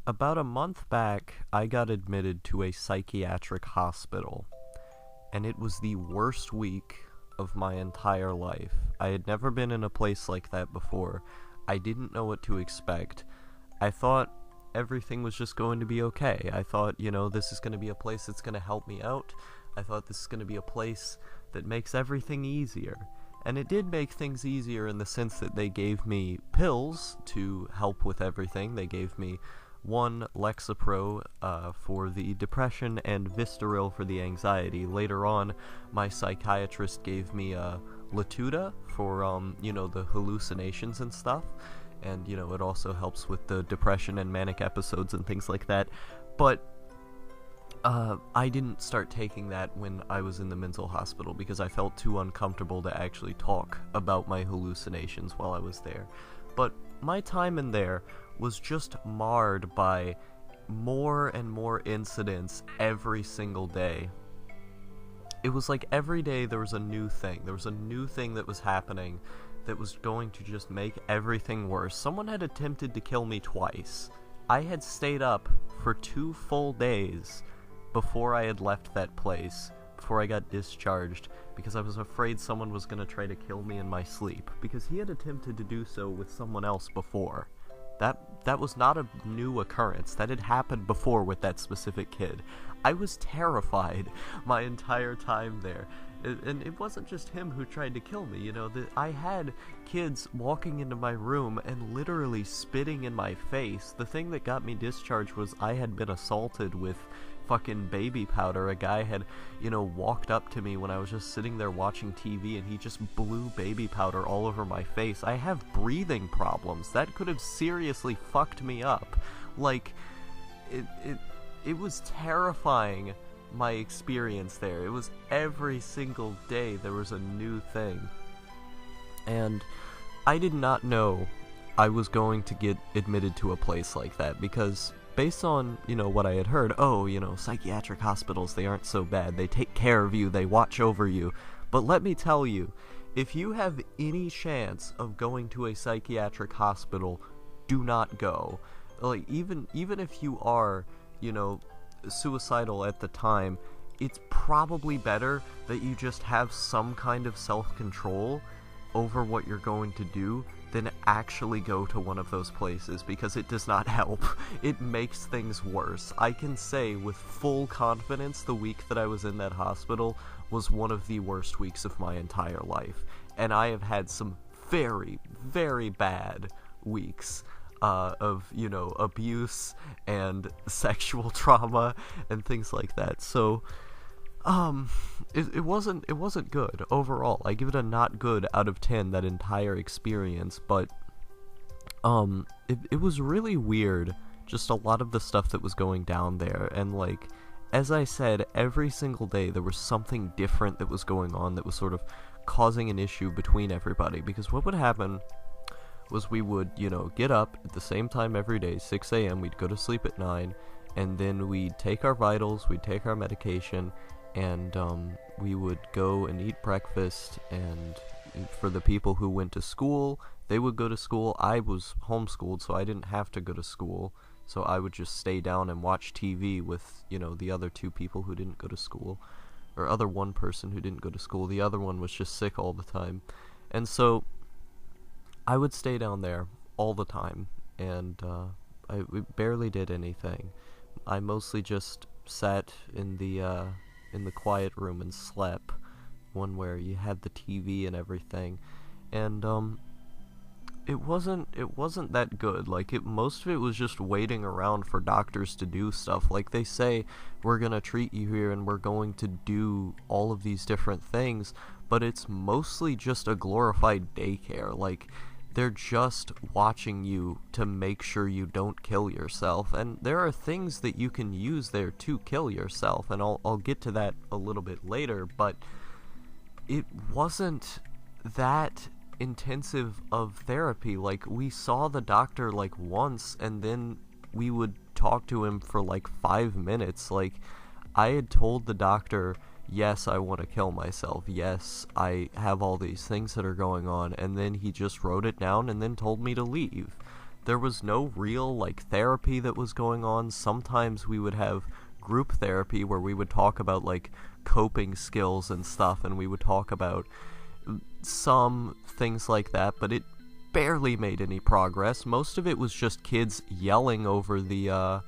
About a month back, I got admitted to a psychiatric hospital, and it was the worst week of my entire life. I had never been in a place like that before. I didn't know what to expect. I thought everything was just going to be okay. I thought, this is going to be a place that's going to help me out. I thought this is going to be a place that makes everything easier. And it did make things easier in the sense that they gave me pills to help with everything. They gave me one Lexapro for the depression and Vistaril for the anxiety. Later on, my psychiatrist gave me Latuda for, the hallucinations and stuff. And, it also helps with the depression and manic episodes and things like that. But I didn't start taking that when I was in the mental hospital because I felt too uncomfortable to actually talk about my hallucinations while I was there. But my time in there was just marred by more and more incidents every single day. It was like every day there was a new thing. There was a new thing that was happening that was going to just make everything worse. Someone had attempted to kill me twice. I had stayed up for 2 full days before I had left that place, before I got discharged, because I was afraid someone was going to try to kill me in my sleep, because he had attempted to do so with someone else before. That was not a new occurrence. That had happened before with that specific kid. I was terrified my entire time there. And it wasn't just him who tried to kill me, I had kids walking into my room and literally spitting in my face. The thing that got me discharged was I had been assaulted with fucking baby powder. A guy had, walked up to me when I was just sitting there watching TV, and he just blew baby powder all over my face. I have breathing problems. That could have seriously fucked me up. Like, it was terrifying, my experience there. It was every single day there was a new thing. And I did not know I was going to get admitted to a place like that, because based on, what I had heard, psychiatric hospitals, they aren't so bad. They take care of you, they watch over you. But let me tell you, if you have any chance of going to a psychiatric hospital, do not go. Like, even if you are, suicidal at the time, it's probably better that you just have some kind of self-control over what you're going to do than actually go to one of those places, because it does not help. It makes things worse. I can say with full confidence the week that I was in that hospital was one of the worst weeks of my entire life, and I have had some very, very bad weeks of, abuse and sexual trauma and things like that. So, it wasn't good overall. I give it a not good out of 10, that entire experience, but, it was really weird, just a lot of the stuff that was going down there, and, like, as I said, every single day there was something different that was going on that was sort of causing an issue between everybody, because what would happen was we would, get up at the same time every day, 6 a.m., we'd go to sleep at 9, and then we'd take our vitals, we'd take our medication, and we would go and eat breakfast. And for the people who went to school, they would go to school. I was homeschooled, so I didn't have to go to school, so I would just stay down and watch TV with, the other 2 people who didn't go to school, or other 1 person who didn't go to school. The other one was just sick all the time, and so I would stay down there all the time, and we barely did anything. I mostly just sat in the quiet room and slept, one where you had the TV and everything, and it wasn't that good. Like, most of it was just waiting around for doctors to do stuff. Like, they say, we're gonna treat you here and we're going to do all of these different things, but it's mostly just a glorified daycare. Like, they're just watching you to make sure you don't kill yourself, and there are things that you can use there to kill yourself, and I'll get to that a little bit later, but it wasn't that intensive of therapy. Like, we saw the doctor, like, once, and then we would talk to him for, like, 5 minutes. Like, I had told the doctor, yes, I want to kill myself, yes, I have all these things that are going on, and then he just wrote it down and then told me to leave. there was no real, like, therapy that was going on. Sometimes we would have group therapy where we would talk about, like, coping skills and stuff, and we would talk about some things like that, but it barely made any progress. Most of it was just kids yelling over the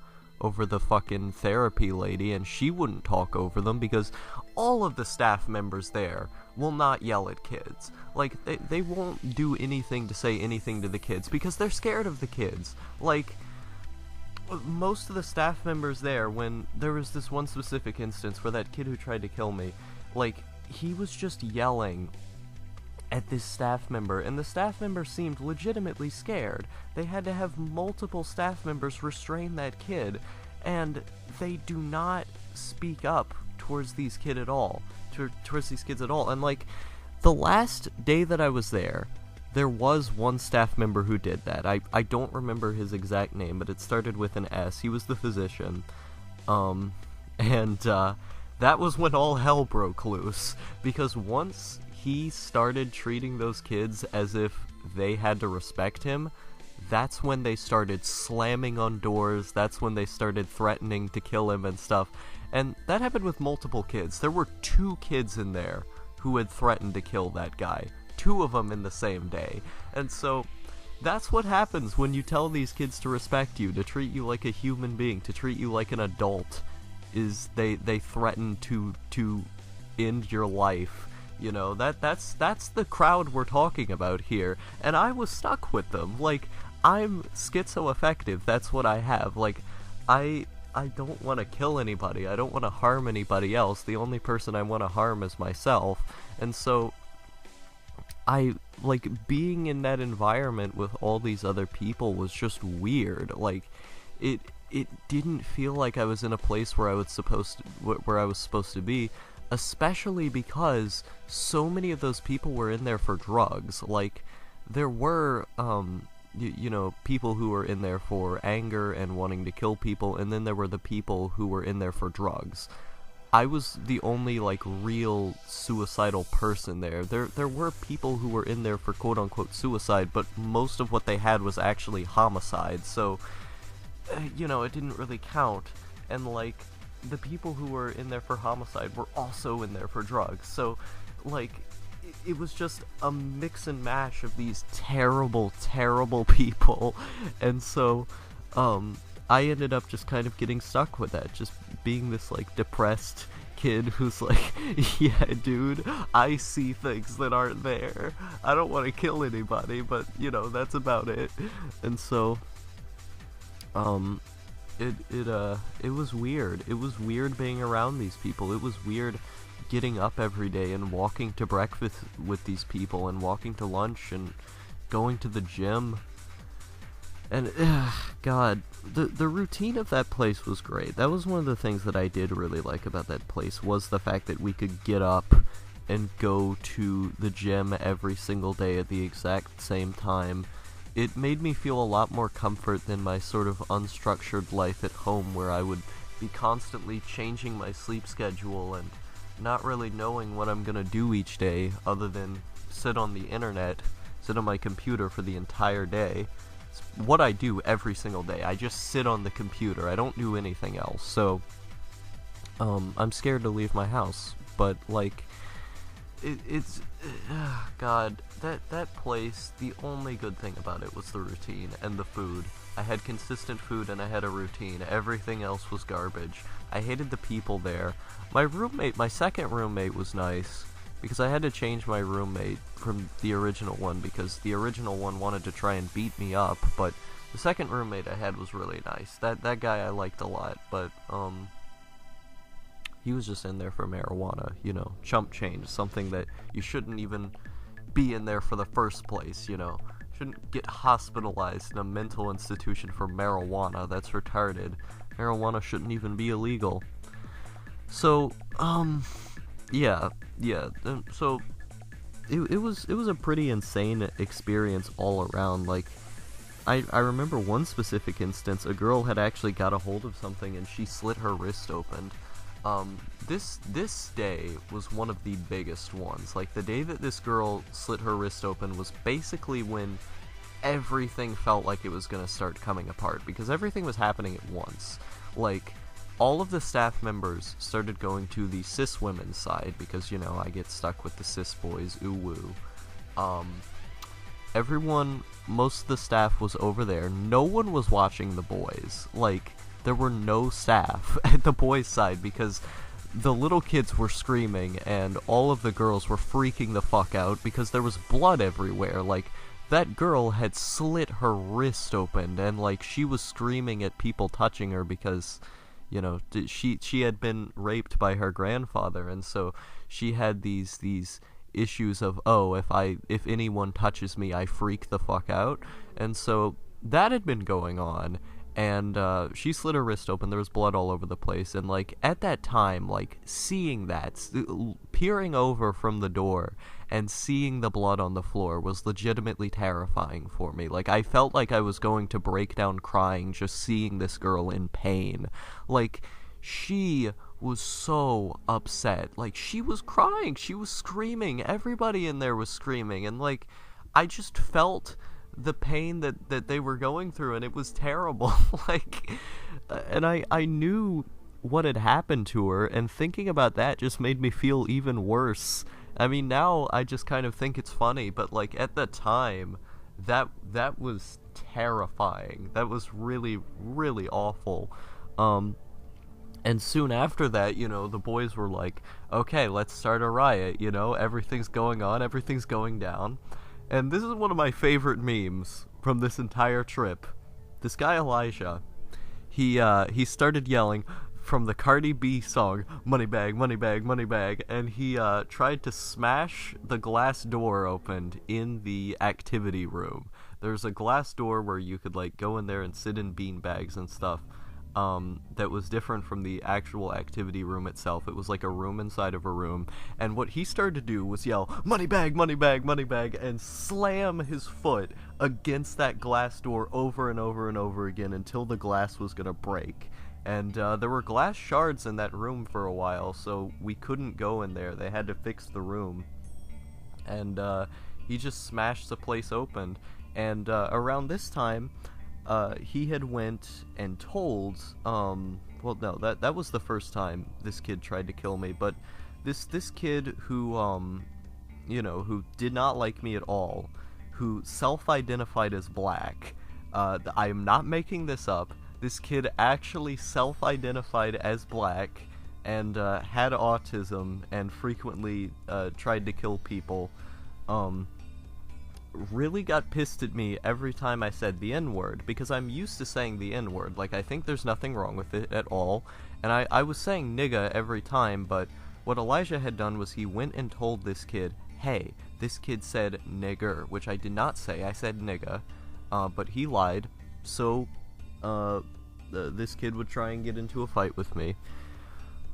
fucking therapy lady, and she wouldn't talk over them because all of the staff members there will not yell at kids. Like, they won't do anything to say anything to the kids because they're scared of the kids. Like, most of the staff members there, when there was this one specific instance where that kid who tried to kill me, like, he was just yelling at this staff member, and the staff member seemed legitimately scared. They had to have multiple staff members restrain that kid, and they do not speak up towards these kids at all. And, like, the last day that I was there was one staff member who did that. I don't remember his exact name, but it started with an S. He was the physician. That was when all hell broke loose, because once he started treating those kids as if they had to respect him, that's when they started slamming on doors, that's when they started threatening to kill him and stuff. And that happened with multiple kids. There were 2 kids in there who had threatened to kill that guy. 2 of them in the same day. And so, that's what happens when you tell these kids to respect you, to treat you like a human being, to treat you like an adult, is they threaten to end your life. You know, that's the crowd we're talking about here, and I was stuck with them. Like, I'm schizoaffective, that's what I have. Like, I don't want to kill anybody, I don't want to harm anybody else, the only person I want to harm is myself, and so, being in that environment with all these other people was just weird. Like, it didn't feel like I was in a place where I was supposed to be, especially because so many of those people were in there for drugs. Like, there were, you know, people who were in there for anger and wanting to kill people, and then there were the people who were in there for drugs. I was the only, like, real suicidal person there. There were people who were in there for quote-unquote suicide, but most of what they had was actually homicide, so, you know, it didn't really count. And, like, the people who were in there for homicide were also in there for drugs, so, like, it was just a mix and mash of these terrible, terrible people, and so, I ended up just kind of getting stuck with that, just being this, like, depressed kid who's like, yeah, dude, I see things that aren't there, I don't want to kill anybody, but, you know, that's about it. And so, it was weird. It was weird being around these people. It was weird getting up every day and walking to breakfast with these people and walking to lunch and going to the gym. And, God, the routine of that place was great. That was one of the things that I did really like about that place, was the fact that we could get up and go to the gym every single day at the exact same time. It made me feel a lot more comfort than my sort of unstructured life at home, where I would be constantly changing my sleep schedule and not really knowing what I'm gonna do each day other than sit on the internet, sit on my computer for the entire day. It's what I do every single day. I just sit on the computer. I don't do anything else. So, I'm scared to leave my house. But, like, God, that place, the only good thing about it was the routine and the food. I had consistent food and I had a routine. Everything else was garbage. I hated the people there. My second roommate was nice, because I had to change my roommate from the original one, because the original one wanted to try and beat me up, but the second roommate I had was really nice. That guy I liked a lot, but, he was just in there for marijuana, you know, chump change, something that you shouldn't even be in there for the first place, you know. Shouldn't get hospitalized in a mental institution for marijuana, that's retarded. Marijuana shouldn't even be illegal. So, yeah, so, it was a pretty insane experience all around. Like, I remember one specific instance, a girl had actually got a hold of something and she slit her wrist open. This day was one of the biggest ones. Like, the day that this girl slit her wrist open was basically when everything felt like it was gonna start coming apart, because everything was happening at once. Like, all of the staff members started going to the cis women's side, because, you know, I get stuck with the cis boys, ooh woo. Everyone, most of the staff was over there. No one was watching the boys. Like, there were no staff at the boys' side, because the little kids were screaming, and all of the girls were freaking the fuck out, because there was blood everywhere. Like, that girl had slit her wrist open, and, like, she was screaming at people touching her because, you know, she had been raped by her grandfather, and so she had these issues of, oh, if anyone touches me, I freak the fuck out. And so that had been going on, and she slit her wrist open. There was blood all over the place, and, like, at that time, like, seeing that, peering over from the door and seeing the blood on the floor was legitimately terrifying for me. Like, I felt like I was going to break down crying just seeing this girl in pain. Like, she was so upset. Like, she was crying, she was screaming, everybody in there was screaming, and, like, I just felt the pain that they were going through, and it was terrible. Like, and I knew what had happened to her, and thinking about that just made me feel even worse. I mean, now I just kind of think it's funny, but, like, at the time, that was terrifying. That was really, really awful. And soon after that, you know, the boys were like, okay, let's start a riot, you know, everything's going on, everything's going down. And this is one of my favorite memes from this entire trip. This guy Elijah, he started yelling from the Cardi B song, money bag, money bag, money bag, and he tried to smash the glass door opened in the activity room. There's a glass door where you could, like, go in there and sit in bean bags and stuff. That was different from the actual activity room itself. It was like a room inside of a room, and what he started to do was yell, money bag, money bag, money bag, and slam his foot against that glass door over and over and over again until the glass was gonna break. And there were glass shards in that room for a while, so we couldn't go in there. They had to fix the room. And he just smashed the place open. And around this time, he had went and told, well, no, that was the first time this kid tried to kill me, but this kid who, you know, who did not like me at all, who self-identified as black, I am not making this up, this kid actually self-identified as black, and had autism, and frequently tried to kill people, really got pissed at me every time I said the N-word, because I'm used to saying the N-word. Like, I think there's nothing wrong with it at all, and I was saying nigga every time, but what Elijah had done was he went and told this kid, hey, this kid said nigger, which I did not say, I said nigga, but he lied, so, this kid would try and get into a fight with me.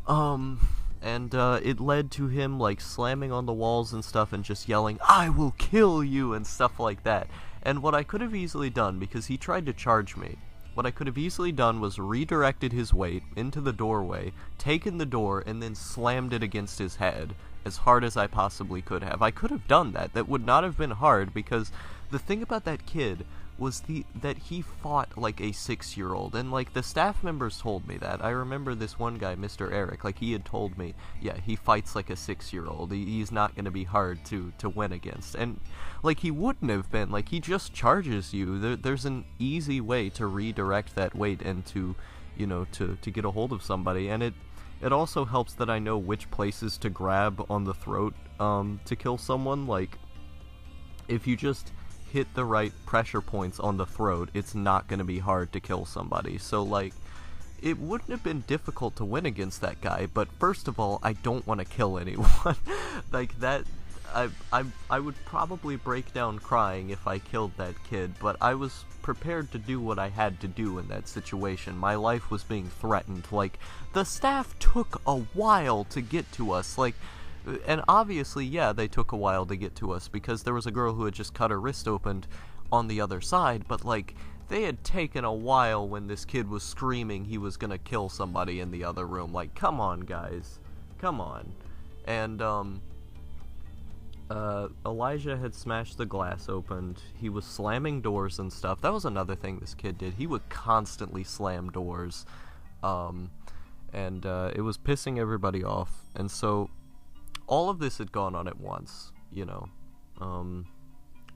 And it led to him, like, slamming on the walls and stuff and just yelling, I will kill you, and stuff like that. And what I could have easily done, because he tried to charge me, what I could have easily done was redirected his weight into the doorway, taken the door, and then slammed it against his head as hard as I possibly could have. I could have done that. That would not have been hard, because the thing about that kid was that he fought like a 6-year-old, and, like, the staff members told me that. I remember this one guy, Mr. Eric, like, he had told me, yeah, he fights like a 6-year-old. He's not gonna be hard to win against, and, like, he wouldn't have been. Like, he just charges you. There's an easy way to redirect that weight and to, you know, to get a hold of somebody, and it also helps that I know which places to grab on the throat to kill someone. Like, if you just hit the right pressure points on the throat, it's not going to be hard to kill somebody. So, like, it wouldn't have been difficult to win against that guy, but first of all, I don't want to kill anyone. Like, that, I would probably break down crying if I killed that kid, but I was prepared to do what I had to do in that situation. My life was being threatened. Like, the staff took a while to get to us, like, and obviously, yeah, they took a while to get to us, because there was a girl who had just cut her wrist open on the other side, but, like, they had taken a while when this kid was screaming he was gonna kill somebody in the other room. Like, come on, guys. Come on. And, Elijah had smashed the glass open. He was slamming doors and stuff. That was another thing this kid did. He would constantly slam doors. And it was pissing everybody off. And so all of this had gone on at once, you know.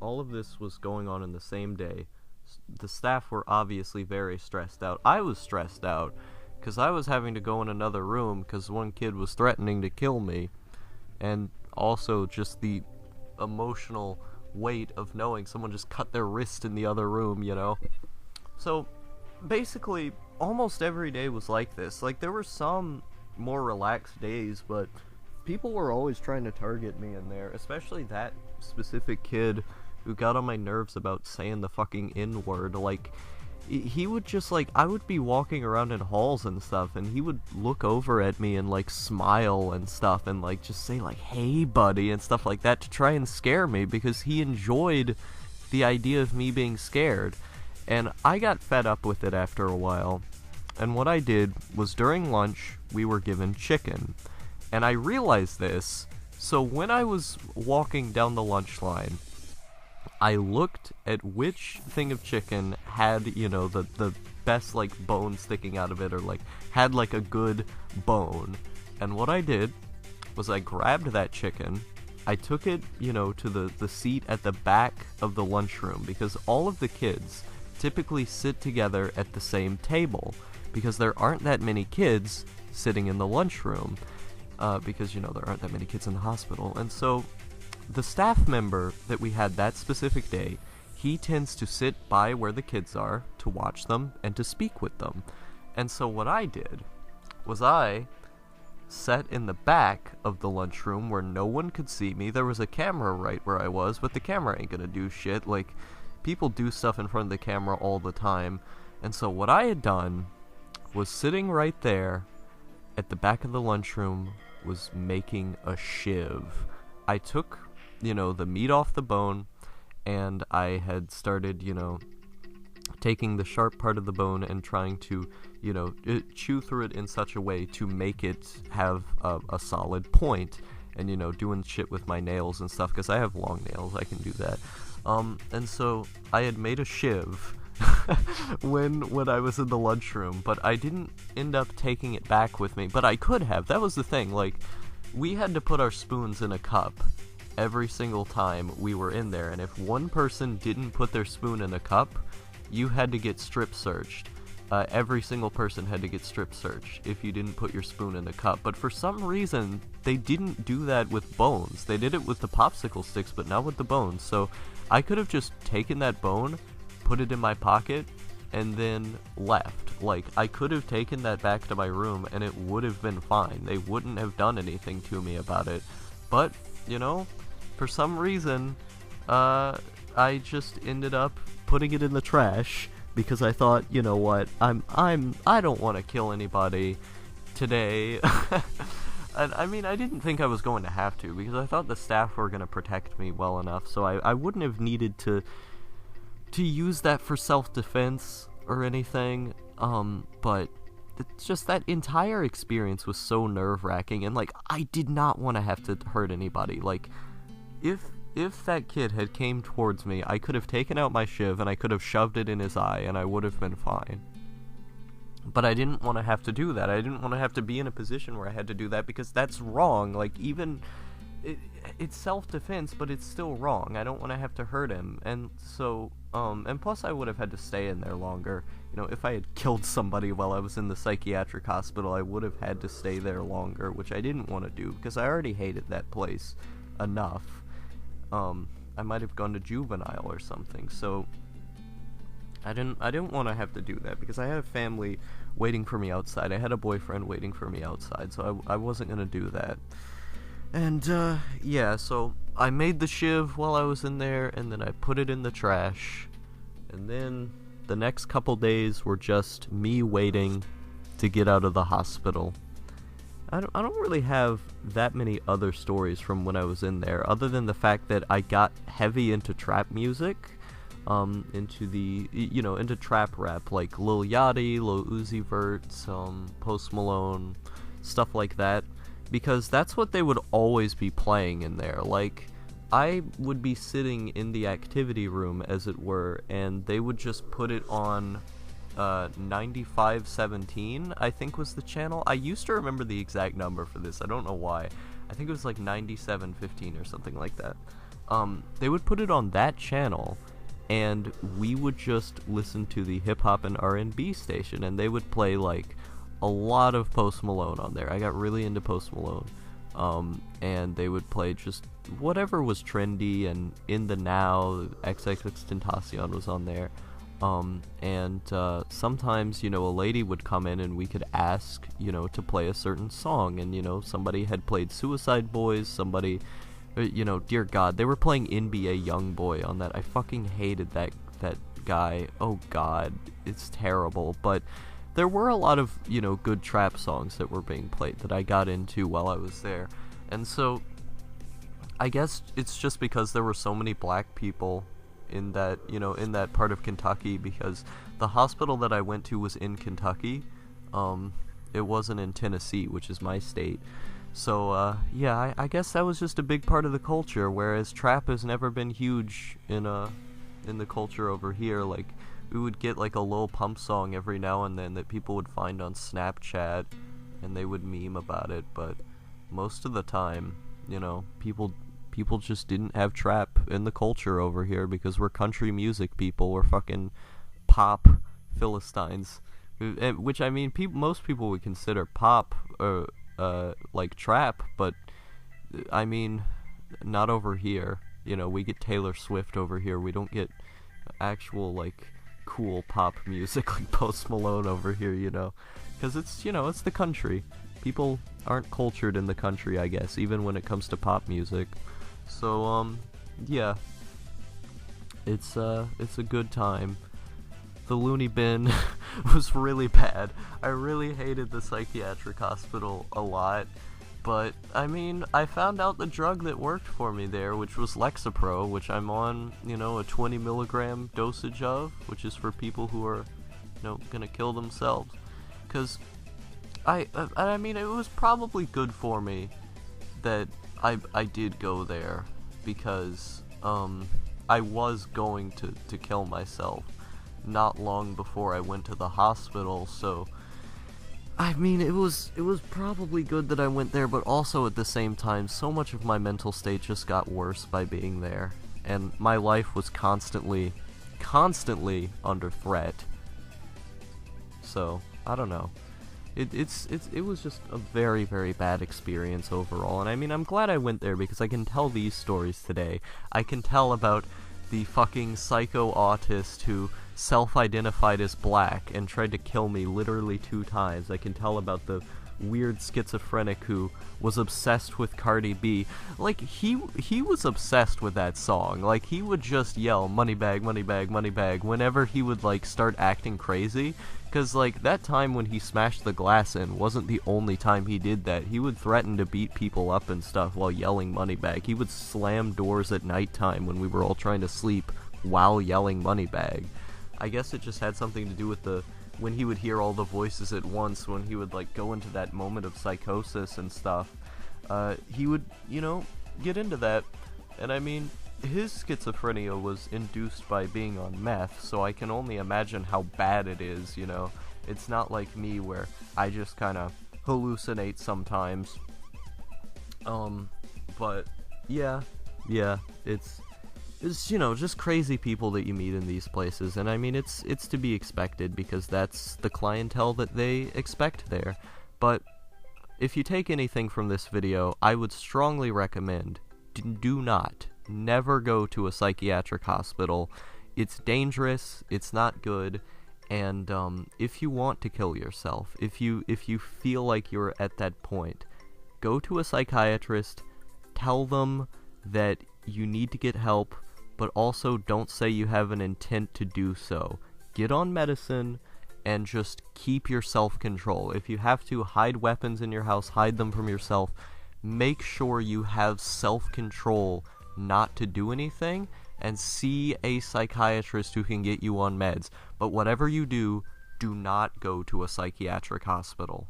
All of this was going on in the same day. The staff were obviously very stressed out. I was stressed out because I was having to go in another room because one kid was threatening to kill me. And also just the emotional weight of knowing someone just cut their wrist in the other room, you know? So, basically, almost every day was like this. Like, there were some more relaxed days, but people were always trying to target me in there, especially that specific kid who got on my nerves about saying the fucking N-word. Like, he would just, like, I would be walking around in halls and stuff, and he would look over at me and, like, smile and stuff, and, like, just say, like, hey, buddy, and stuff like that to try and scare me, because he enjoyed the idea of me being scared. And I got fed up with it after a while, and what I did was during lunch, we were given chicken. And I realized this, so when I was walking down the lunch line, I looked at which thing of chicken had, you know, the best, like, bone sticking out of it, or, like, had, like, a good bone. And what I did was I grabbed that chicken, I took it, you know, to the seat at the back of the lunchroom, because all of the kids typically sit together at the same table, because there aren't that many kids sitting in the lunchroom, because, you know, there aren't that many kids in the hospital. And so the staff member that we had that specific day, he tends to sit by where the kids are to watch them and to speak with them. And so what I did was I sat in the back of the lunchroom where no one could see me. There was a camera right where I was, but the camera ain't gonna do shit. Like, people do stuff in front of the camera all the time. And so what I had done was sitting right there at the back of the lunchroom was making a shiv. I took, you know, the meat off the bone, and I had started, you know, taking the sharp part of the bone and trying to, you know, chew through it in such a way to make it have a solid point, and, you know, doing shit with my nails and stuff, because I have long nails, I can do that. And so I had made a shiv when I was in the lunchroom, but I didn't end up taking it back with me, but I could have. That was the thing. Like, we had to put our spoons in a cup every single time we were in there, and if one person didn't put their spoon in a cup, you had to get strip searched. Every single person had to get strip searched if you didn't put your spoon in the cup. But for some reason, they didn't do that with bones. They did it with the popsicle sticks, but not with the bones. So I could have just taken that bone, put it in my pocket, and then left. Like, I could have taken that back to my room, and it would have been fine. They wouldn't have done anything to me about it. But, you know, for some reason, I just ended up putting it in the trash, because I thought, you know what, I don't want to kill anybody today. And I mean, I didn't think I was going to have to, because I thought the staff were going to protect me well enough, so I wouldn't have needed to use that for self-defense or anything. But it's just that entire experience was so nerve-wracking, and, like, I did not want to have to hurt anybody. Like, if that kid had came towards me, I could have taken out my shiv and I could have shoved it in his eye and I would have been fine. But I didn't want to have to do that. I didn't want to have to be in a position where I had to do that, because that's wrong. Like, even it's self-defense, but it's still wrong. I don't want to have to hurt him. And so, and plus I would have had to stay in there longer. You know, if I had killed somebody while I was in the psychiatric hospital, I would have had to stay there longer, which I didn't want to do, because I already hated that place enough. I might have gone to juvenile or something, so I didn't want to have to do that, because I had a family waiting for me outside. I had a boyfriend waiting for me outside, so I wasn't gonna do that. And, yeah, so I made the shiv while I was in there, and then I put it in the trash, and then the next couple days were just me waiting to get out of the hospital. I don't really have that many other stories from when I was in there, other than the fact that I got heavy into trap music, into trap rap, like Lil Yachty, Lil Uzi Vert, Post Malone, stuff like that, because that's what they would always be playing in there. Like, I would be sitting in the activity room, as it were, and they would just put it on 9517, I think was the channel. I used to remember the exact number for this. I don't know why. I think it was like 9715 or something like that. They would put it on that channel, and we would just listen to the hip-hop and R&B station, and they would play, like, a lot of Post Malone on there. I got really into Post Malone. And they would play just whatever was trendy, and In the Now, XXXTentacion was on there. And sometimes, you know, a lady would come in and we could ask, you know, to play a certain song, and, you know, somebody had played Suicide Boys, somebody, you know, dear God, they were playing NBA Youngboy on that. I fucking hated that guy. Oh God, it's terrible. But there were a lot of, you know, good trap songs that were being played that I got into while I was there. And so I guess it's just because there were so many black people in that, you know, in that part of Kentucky, because the hospital that I went to was in Kentucky. It wasn't in Tennessee, which is my state. So, yeah, I guess that was just a big part of the culture, whereas trap has never been huge in the culture over here. Like, we would get, like, a Lil Pump song every now and then that people would find on Snapchat, and they would meme about it, but most of the time, you know, people just didn't have trap in the culture over here because we're country music people. We're fucking pop Philistines. Which, I mean, most people would consider pop, like trap, but, I mean, not over here. You know, we get Taylor Swift over here. We don't get actual, like, cool pop music like Post Malone over here, you know? Because it's, you know, it's the country. People aren't cultured in the country, I guess, even when it comes to pop music. So, yeah. It's a good time. The loony bin was really bad. I really hated the psychiatric hospital a lot. But, I mean, I found out the drug that worked for me there, which was Lexapro, which I'm on, you know, a 20 milligram dosage of, which is for people who are, you know, gonna kill themselves. Because I mean, it was probably good for me that I did go there, because I was going to kill myself not long before I went to the hospital. So I mean, it was probably good that I went there, but also at the same time, so much of my mental state just got worse by being there, and my life was constantly under threat. So I don't know. It was just a very, very bad experience overall, and I mean, I'm glad I went there because I can tell these stories today. I can tell about the fucking psycho autist who self-identified as black and tried to kill me literally 2 times. I can tell about the weird schizophrenic who was obsessed with Cardi B. Like, he was obsessed with that song. Like, he would just yell, money bag, money bag, money bag, whenever he would, like, start acting crazy. Because, like, that time when he smashed the glass in wasn't the only time he did that. He would threaten to beat people up and stuff while yelling money bag. He would slam doors at nighttime when we were all trying to sleep while yelling money bag. I guess it just had something to do with when he would hear all the voices at once, when he would, like, go into that moment of psychosis and stuff. He would, you know, get into that. And I mean, his schizophrenia was induced by being on meth, so I can only imagine how bad it is, you know. It's not like me where I just kind of hallucinate sometimes. But yeah, it's, you know, just crazy people that you meet in these places, and I mean, it's to be expected because that's the clientele that they expect there. But if you take anything from this video, I would strongly recommend never go to a psychiatric hospital. It's dangerous, it's not good, and if you want to kill yourself, if you feel like you're at that point, go to a psychiatrist, tell them that you need to get help, but also don't say you have an intent to do so. Get on medicine and just keep your self-control. If you have to hide weapons in your house, hide them from yourself. Make sure you have self-control not to do anything, and see a psychiatrist who can get you on meds. But whatever you do, do not go to a psychiatric hospital.